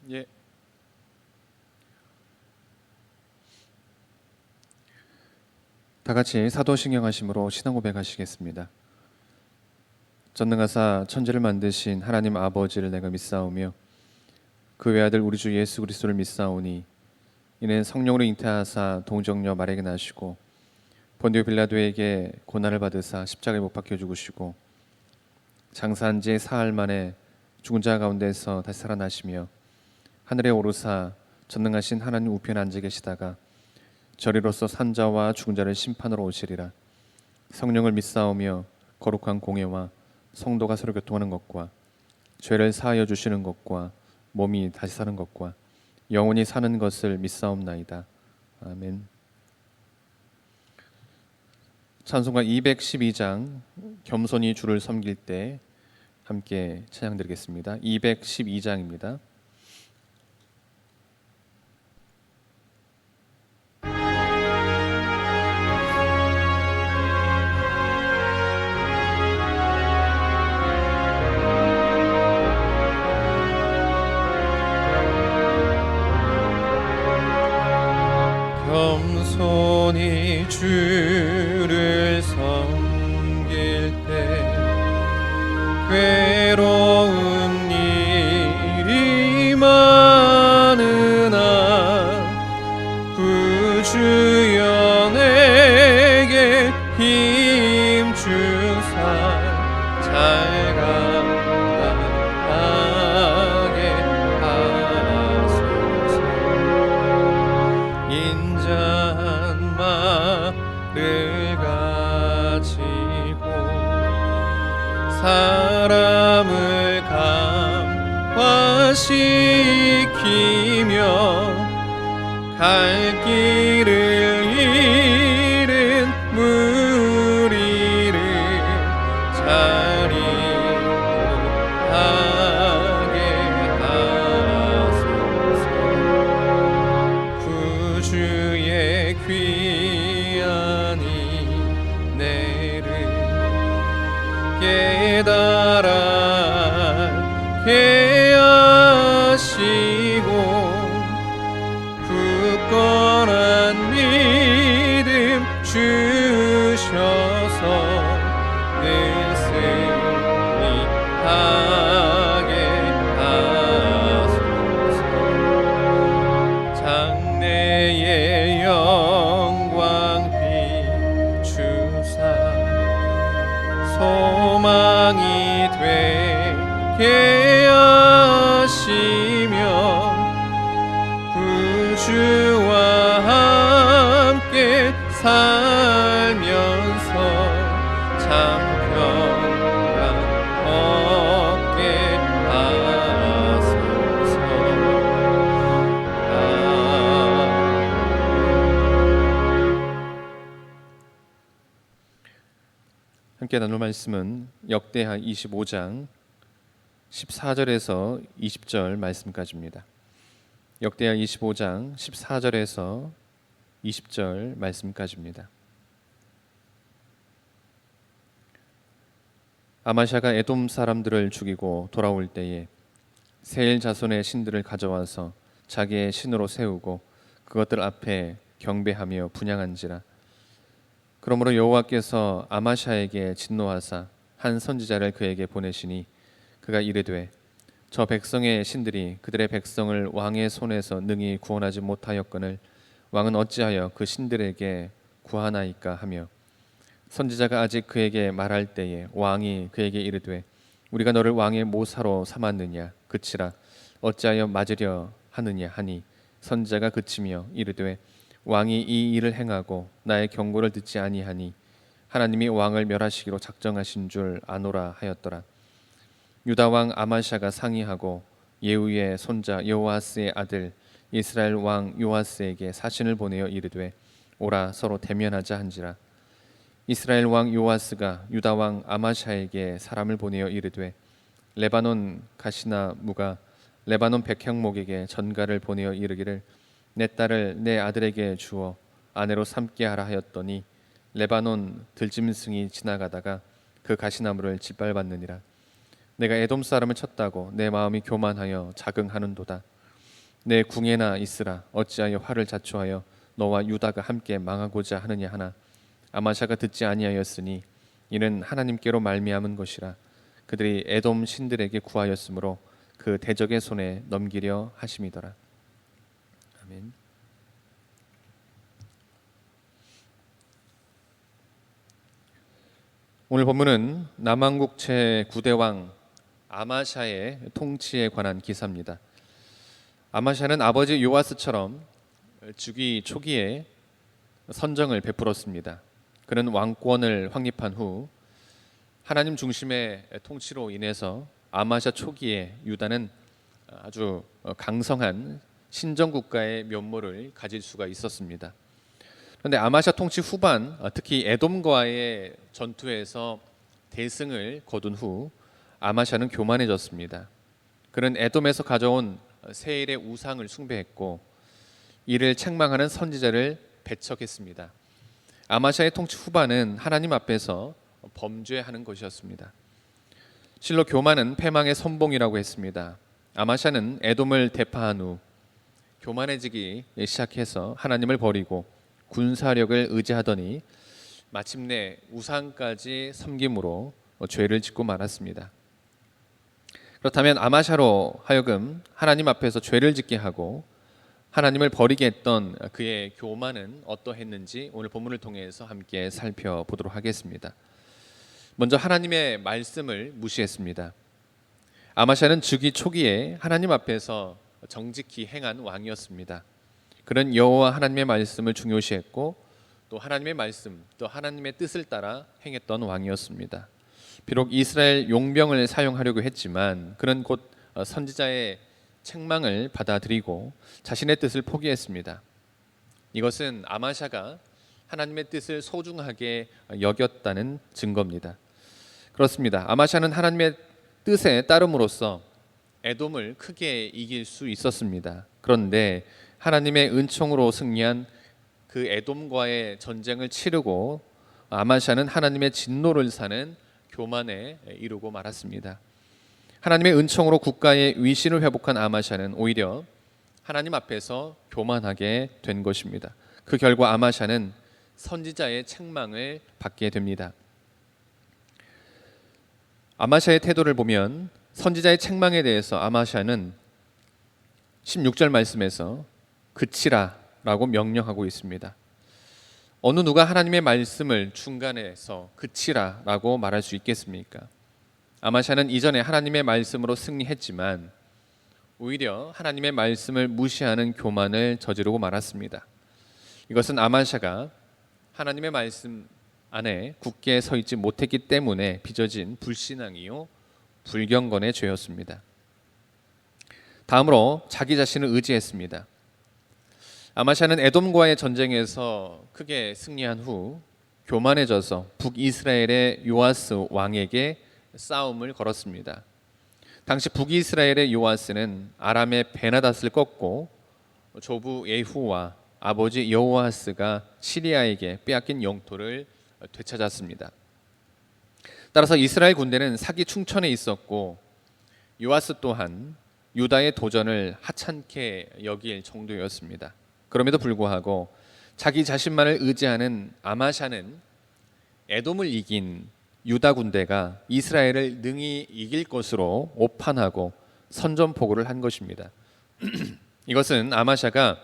예. 다 같이 사도신경 하심으로 신앙 고백하시겠습니다. 전능하사 천지를 만드신 하나님 아버지를 내가 믿사오며 그 외아들 우리 주 예수 그리스도를 믿사오니 이는 성령으로 잉태하사 동정녀 마리아에게 나시고 본디오 빌라도에게 고난을 받으사 십자가에 못 박혀 죽으시고 장사한 지 사흘 만에 죽은 자 가운데서 다시 살아나시며 하늘에 오르사 전능하신 하나님 우편에 앉아 계시다가 저리로서 산자와 죽은 자를 심판으로 오시리라. 성령을 믿사오며 거룩한 공예와 성도가 서로 교통하는 것과 죄를 사하여 주시는 것과 몸이 다시 사는 것과 영원히 사는 것을 믿사옵나이다. 아멘. 찬송가 212장 겸손히 주를 섬길 때 함께 찬양드리겠습니다. 212장입니다. 겸손히 주를 섬길 때 괴로운 일이 많으나 구주여 내게 힘 주사 잘 감당하게 하소서. 인자한 말을 가지고 사람을 감화시키며 갈 길을 잃은 무리를 잘 인도하게 하소서. 구주의 귀한 은혜를 깨달아 알게 하시고 굳건한 믿음 주셔서 늘 승리하게 하소서. 장래의 영광 비추사 소망이 되게 하시며 구주와 함께 살면서 참 평강 얻게 하소서. 함께 나눌 말씀은 역대하 25장 14절에서 20절 말씀까지입니다. 역대하 25장 14절에서 20절 말씀까지입니다. 아마샤가 에돔 사람들을 죽이고 돌아올 때에 세일 자손의 신들을 가져와서 자기의 신으로 세우고 그것들 앞에 경배하며 분향한지라. 그러므로 여호와께서 아마샤에게 진노하사 한 선지자를 그에게 보내시니 그가 이르되 저 백성의 신들이 그들의 백성을 왕의 손에서 능히 구원하지 못하였거늘 왕은 어찌하여 그 신들에게 구하나이까 하며 선지자가 아직 그에게 말할 때에 왕이 그에게 이르되 우리가 너를 왕의 모사로 삼았느냐 그치라 어찌하여 맞으려 하느냐 하니 선지자가 그치며 이르되 왕이 이 일을 행하고 나의 경고를 듣지 아니하니 하나님이 왕을 멸하시기로 작정하신 줄 아노라 하였더라. 유다 왕 아마샤가 상의하고 예후의 손자 여호아스의 아들 이스라엘 왕 요아스에게 사신을 보내어 이르되 오라 서로 대면하자 한지라. 이스라엘 왕 요아스가 유다 왕 아마샤에게 사람을 보내어 이르되 레바논 가시나 무가 레바논 백향목에게 전가를 보내어 이르기를 내 딸을 내 아들에게 주어 아내로 삼게 하라 하였더니 레바논 들짐승이 지나가다가 그 가시나무를 짓밟았느니라. 내가 에돔 사람을 쳤다고 내 마음이 교만하여 자긍하는도다. 내 궁에나 있으라. 어찌하여 화를 자초하여 너와 유다가 함께 망하고자 하느냐 하나 아마샤가 듣지 아니하였으니 이는 하나님께로 말미암은 것이라. 그들이 에돔 신들에게 구하였으므로 그 대적의 손에 넘기려 하심이더라. 아멘. 오늘 본문은 남왕국 제9대 왕 아마샤의 통치에 관한 기사입니다. 아마샤는 아버지 요아스처럼 주기 초기에 선정을 베풀었습니다. 그는 왕권을 확립한 후 하나님 중심의 통치로 인해서 아마샤 초기에 유다는 아주 강성한 신정국가의 면모를 가질 수가 있었습니다. 그런데 아마샤 통치 후반, 특히 에돔과의 전투에서 대승을 거둔 후 아마샤는 교만해졌습니다. 그는 에돔에서 가져온 세일의 우상을 숭배했고 이를 책망하는 선지자를 배척했습니다. 아마샤의 통치 후반은 하나님 앞에서 범죄하는 것이었습니다. 실로 교만은 패망의 선봉이라고 했습니다. 아마샤는 에돔을 대파한 후 교만해지기 시작해서 하나님을 버리고 군사력을 의지하더니 마침내 우상까지 섬김으로 죄를 짓고 말았습니다. 그렇다면 아마샤로 하여금 하나님 앞에서 죄를 짓게 하고 하나님을 버리게 했던 그의 교만은 어떠했는지 오늘 본문을 통해서 함께 살펴보도록 하겠습니다. 먼저 하나님의 말씀을 무시했습니다. 아마샤는 즉위 초기에 하나님 앞에서 정직히 행한 왕이었습니다. 그는 여호와 하나님의 말씀을 중요시했고 또 하나님의 말씀, 또 하나님의 뜻을 따라 행했던 왕이었습니다. 비록 이스라엘 용병을 사용하려고 했지만 그는 곧 선지자의 책망을 받아들이고 자신의 뜻을 포기했습니다. 이것은 아마샤가 하나님의 뜻을 소중하게 여겼다는 증거입니다. 그렇습니다. 아마샤는 하나님의 뜻에 따름으로써 에돔을 크게 이길 수 있었습니다. 그런데 하나님의 은총으로 승리한 그 에돔과의 전쟁을 치르고 아마샤는 하나님의 진노를 사는 교만에 이르고 말았습니다. 하나님의 은총으로 국가의 위신을 회복한 아마샤는 오히려 하나님 앞에서 교만하게 된 것입니다. 그 결과 아마샤는 선지자의 책망을 받게 됩니다. 아마샤의 태도를 보면 선지자의 책망에 대해서 아마샤는 16절 말씀에서 그치라 라고 명령하고 있습니다. 어느 누가 하나님의 말씀을 중간에서 그치라 라고 말할 수 있겠습니까? 아마샤는 이전에 하나님의 말씀으로 승리했지만 오히려 하나님의 말씀을 무시하는 교만을 저지르고 말았습니다. 이것은 아마샤가 하나님의 말씀 안에 굳게 서 있지 못했기 때문에 빚어진 불신앙이요 불경건의 죄였습니다. 다음으로 자기 자신을 의지했습니다. 아마샤는 에돔과의 전쟁에서 크게 승리한 후 교만해져서 북이스라엘의 요아스 왕에게 싸움을 걸었습니다. 당시 북이스라엘의 요아스는 아람의 베나닷을 꺾고 조부 예후와 아버지 여호아스가 시리아에게 빼앗긴 영토를 되찾았습니다. 따라서 이스라엘 군대는 사기 충천에 있었고 요아스 또한 유다의 도전을 하찮게 여길 정도였습니다. 그럼에도 불구하고 자기 자신만을 의지하는 아마샤는 에돔을 이긴 유다 군대가 이스라엘을 능히 이길 것으로 오판하고 선전포고를 한 것입니다. 이것은 아마샤가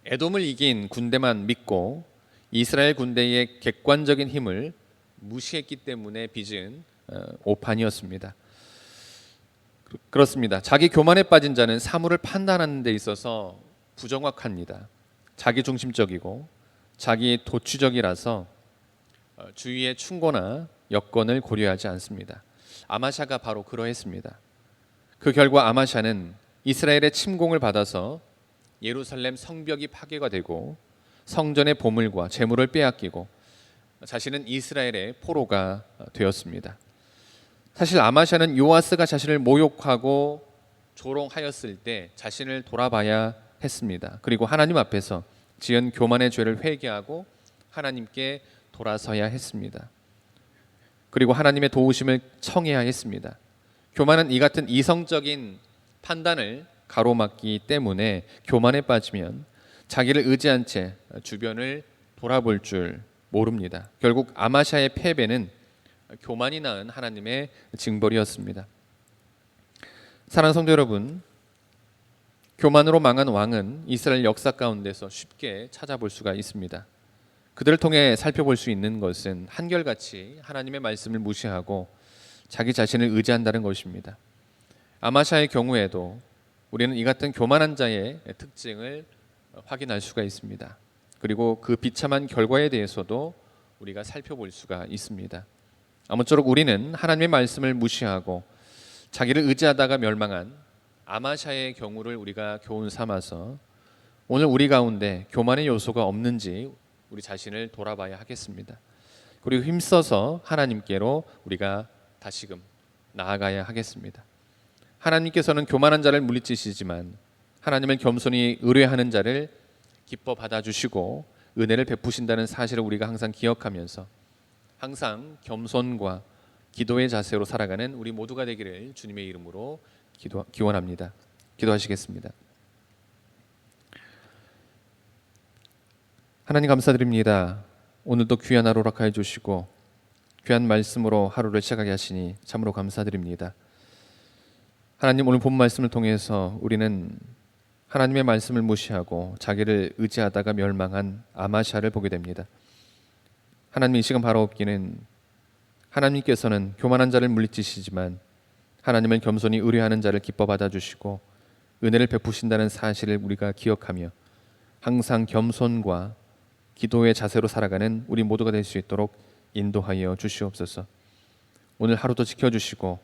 에돔을 이긴 군대만 믿고 이스라엘 군대의 객관적인 힘을 무시했기 때문에 빚은 오판이었습니다. 그렇습니다. 자기 교만에 빠진 자는 사물을 판단하는 데 있어서 부정확합니다. 자기 중심적이고 자기 도취적이라서 주위의 충고나 여건을 고려하지 않습니다. 아마샤가 바로 그러했습니다. 그 결과 아마샤는 이스라엘의 침공을 받아서 예루살렘 성벽이 파괴가 되고 성전의 보물과 재물을 빼앗기고 자신은 이스라엘의 포로가 되었습니다. 사실 아마샤는 요아스가 자신을 모욕하고 조롱하였을 때 자신을 돌아봐야 했습니다. 그리고 하나님 앞에서 지은 교만의 죄를 회개하고 하나님께 돌아서야 했습니다. 그리고 하나님의 도우심을 청해야 했습니다. 교만은 이 같은 이성적인 판단을 가로막기 때문에 교만에 빠지면 자기를 의지한 채 주변을 돌아볼 줄 모릅니다. 결국 아마샤의 패배는 교만이 낳은 하나님의 징벌이었습니다. 사랑하는 성도 여러분, 교만으로 망한 왕은 이스라엘 역사 가운데서 쉽게 찾아볼 수가 있습니다. 그들을 통해 살펴볼 수 있는 것은 한결같이 하나님의 말씀을 무시하고 자기 자신을 의지한다는 것입니다. 아마샤의 경우에도 우리는 이 같은 교만한 자의 특징을 확인할 수가 있습니다. 그리고 그 비참한 결과에 대해서도 우리가 살펴볼 수가 있습니다. 아무쪼록 우리는 하나님의 말씀을 무시하고 자기를 의지하다가 멸망한 아마샤의 경우를 우리가 교훈 삼아서 오늘 우리 가운데 교만의 요소가 없는지 우리 자신을 돌아봐야 하겠습니다. 그리고 힘써서 하나님께로 우리가 다시금 나아가야 하겠습니다. 하나님께서는 교만한 자를 물리치시지만 하나님은 겸손히 의뢰하는 자를 기뻐 받아주시고 은혜를 베푸신다는 사실을 우리가 항상 기억하면서 항상 겸손과 기도의 자세로 살아가는 우리 모두가 되기를 주님의 이름으로 기원합니다. 기도하시겠습니다. 하나님 감사드립니다. 오늘도 귀한 하루 허락하여 주시고 귀한 말씀으로 하루를 시작하게 하시니 참으로 감사드립니다. 하나님, 오늘 본 말씀을 통해서 우리는 하나님의 말씀을 무시하고 자기를 의지하다가 멸망한 아마샤를 보게 됩니다. 하나님, 이 시간 바로 없기는 하나님께서는 교만한 자를 물리치시지만 하나님은 겸손히 의뢰하는 자를 기뻐 받아주시고 은혜를 베푸신다는 사실을 우리가 기억하며 항상 겸손과 기도의 자세로 살아가는 우리 모두가 될 수 있도록 인도하여 주시옵소서. 오늘 하루도 지켜주시고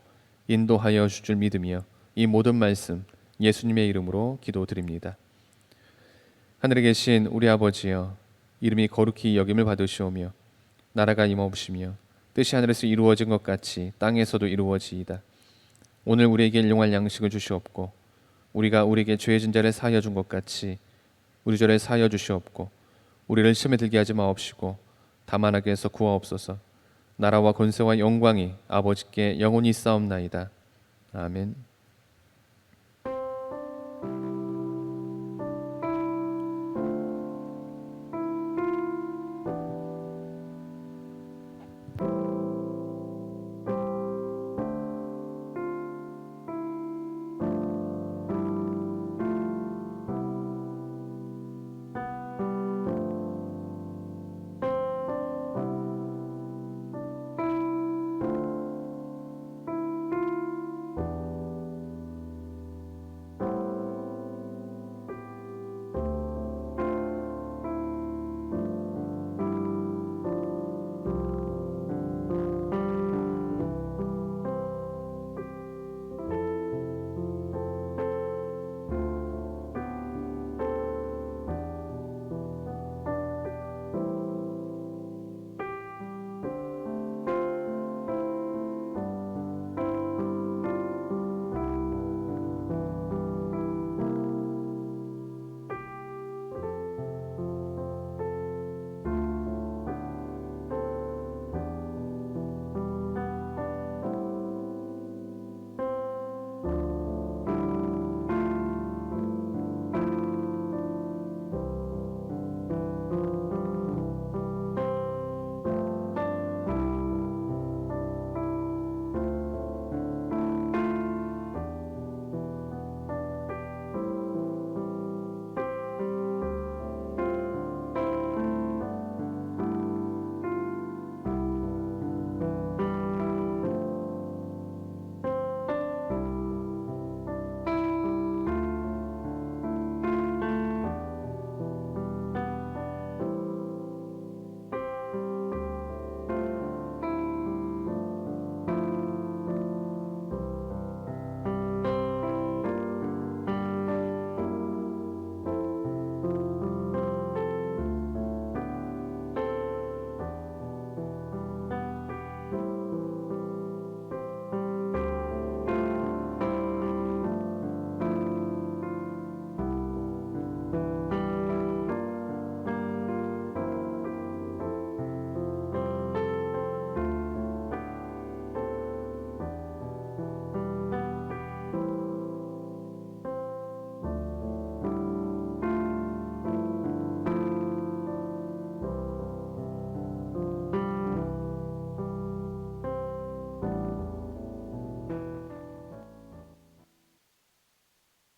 인도하여 주실 믿으며 이 모든 말씀 예수님의 이름으로 기도드립니다. 하늘에 계신 우리 아버지여, 이름이 거룩히 여김을 받으시오며 나라가 임하옵시며 뜻이 하늘에서 이루어진 것 같이 땅에서도 이루어지이다. 오늘 우리에게 일용할 양식을 주시옵고 우리가 우리에게 죄진 자를 사하여 준 것 같이 우리 죄를 사하여 주시옵고 우리를 시험에 들게 하지 마옵시고 다만 악에서 구하옵소서. 나라와 권세와 영광이 아버지께 영원히 있사옵나이다. 아멘.